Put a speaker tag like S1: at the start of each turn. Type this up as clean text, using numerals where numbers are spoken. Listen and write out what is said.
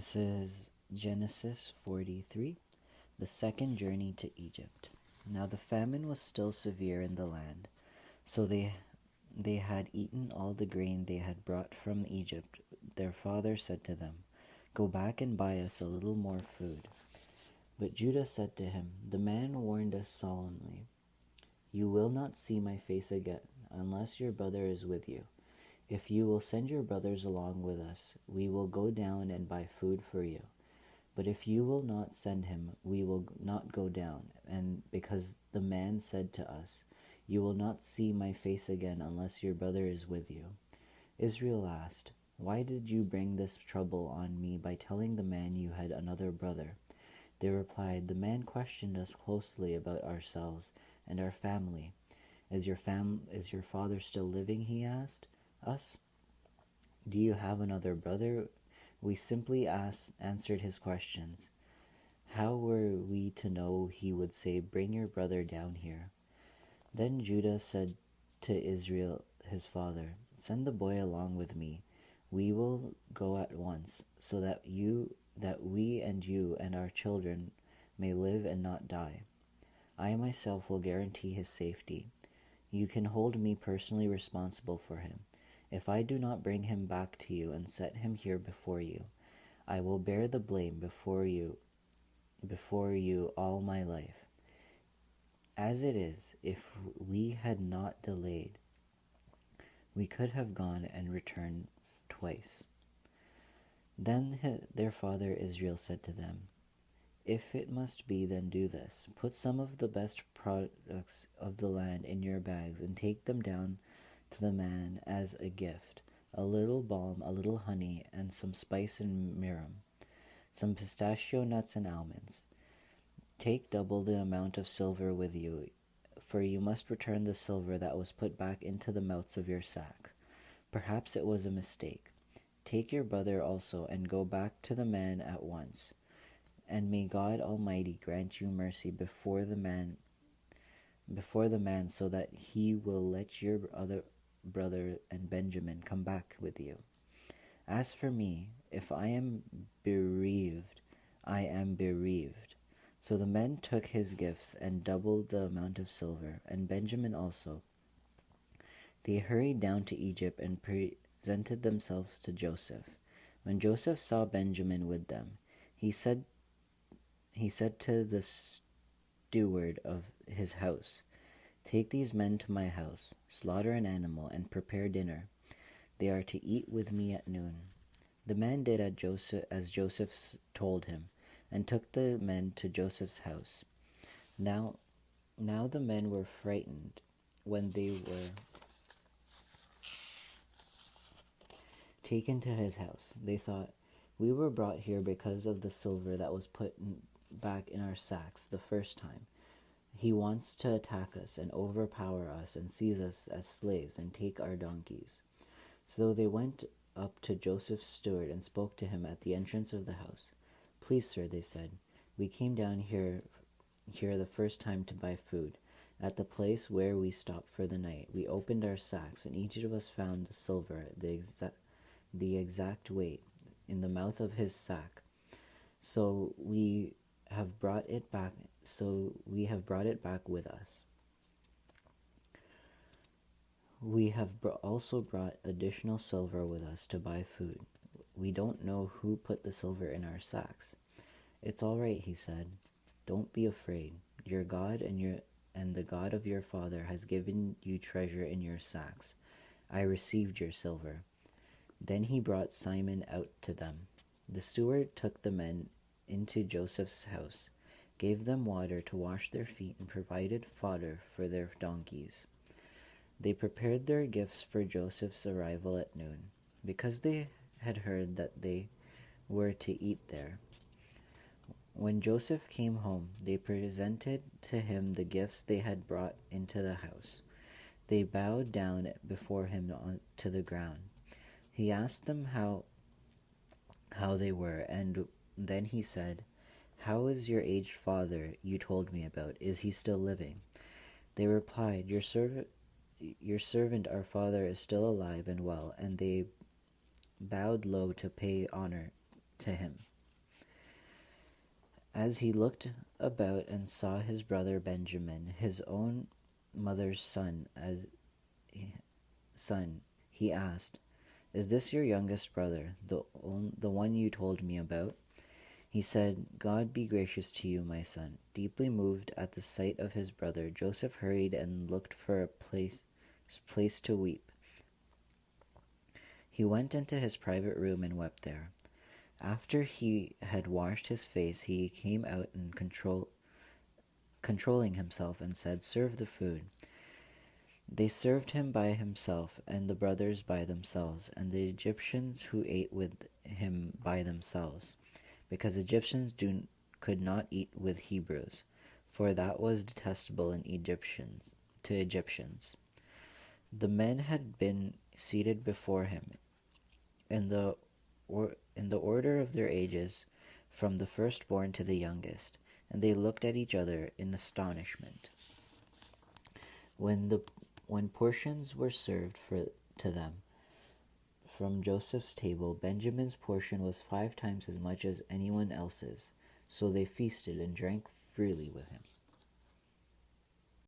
S1: This is Genesis 43, the second journey to Egypt. Now the famine was still severe in the land, so they had eaten all the grain they had brought from Egypt. Their father said to them, "Go back and buy us a little more food." But Judah said to him, "The man warned us solemnly, 'You will not see my face again unless your brother is with you. If you will send your brothers along with us, we will go down and buy food for you. But if you will not send him, we will not go down.' And because the man said to us, 'You will not see my face again unless your brother is with you.'" Israel asked, "Why did you bring this trouble on me by telling the man you had another brother?" They replied, "The man questioned us closely about ourselves and our family. Is your father still living?" he asked us. "Do you have another brother?" We simply answered his questions. How were we to know he would say, "Bring your brother down here"? Then Judah said to Israel his father, "Send the boy along with me. We will go at once, so that we and you and our children may live and not die. I myself will guarantee his safety. You can hold me personally responsible for him. If I do not bring him back to you and set him here before you, I will bear the blame before you all my life. As it is, if we had not delayed, we could have gone and returned twice." Then their father Israel said to them, "If it must be, then do this. Put some of the best products of the land in your bags and take them down to the man as a gift: a little balm, a little honey, and some spice and myrrh, some pistachio nuts and almonds. Take double the amount of silver with you, for you must return the silver that was put back into the mouths of your sack. Perhaps it was a mistake. Take your brother also and go back to the man at once. And may God Almighty grant you mercy before the man, so that he will let your other brother and Benjamin come back with you. As for me, if I am bereaved, I am bereaved." So the men took his gifts and doubled the amount of silver, and Benjamin also. They hurried down to Egypt and presented themselves to Joseph. When Joseph saw Benjamin with them, he said to the steward of his house, "Take these men to my house, slaughter an animal, and prepare dinner. They are to eat with me at noon." The man did as Joseph told him, and took the men to Joseph's house. Now the men were frightened when they were taken to his house. They thought, "We were brought here because of the silver that was put back in our sacks the first time. He wants to attack us and overpower us and seize us as slaves and take our donkeys." So they went up to Joseph's steward and spoke to him at the entrance of the house. "Please, sir," they said, "we came down here the first time to buy food. At the place where we stopped for the night, we opened our sacks, and each of us found the silver, the exact weight, in the mouth of his sack. So we have brought it back with us. We have also brought additional silver with us to buy food. We don't know who put the silver in our sacks." "It's all right," he said. "Don't be afraid. Your God and the God of your father has given you treasure in your sacks. I received your silver." Then he brought Simon out to them. The steward took the men into Joseph's house, gave them water to wash their feet, and provided fodder for their donkeys. They prepared their gifts for Joseph's arrival at noon, because they had heard that they were to eat there. When Joseph came home, they presented to him the gifts they had brought into the house. They bowed down before him to the ground. He asked them how they were, and then he said, "How is your aged father you told me about? Is he still living?" They replied, Your servant our father is still alive and well," and they bowed low to pay honor to him. As he looked about and saw his brother Benjamin, his own mother's son, he asked, "Is this your youngest brother, the one you told me about?" He said, "God be gracious to you, my son." Deeply moved at the sight of his brother, Joseph hurried and looked for a place to weep. He went into his private room and wept there. After he had washed his face, he came out and controlling himself and said, "Serve the food." They served him by himself, and the brothers by themselves, and the Egyptians who ate with him by themselves, because Egyptians could not eat with Hebrews, for that was detestable to Egyptians. The men had been seated before him in the order of their ages, from the firstborn to the youngest, and they looked at each other in astonishment. When portions were served to them from Joseph's table, Benjamin's portion was 5 times as much as anyone else's, so they feasted and drank freely with him.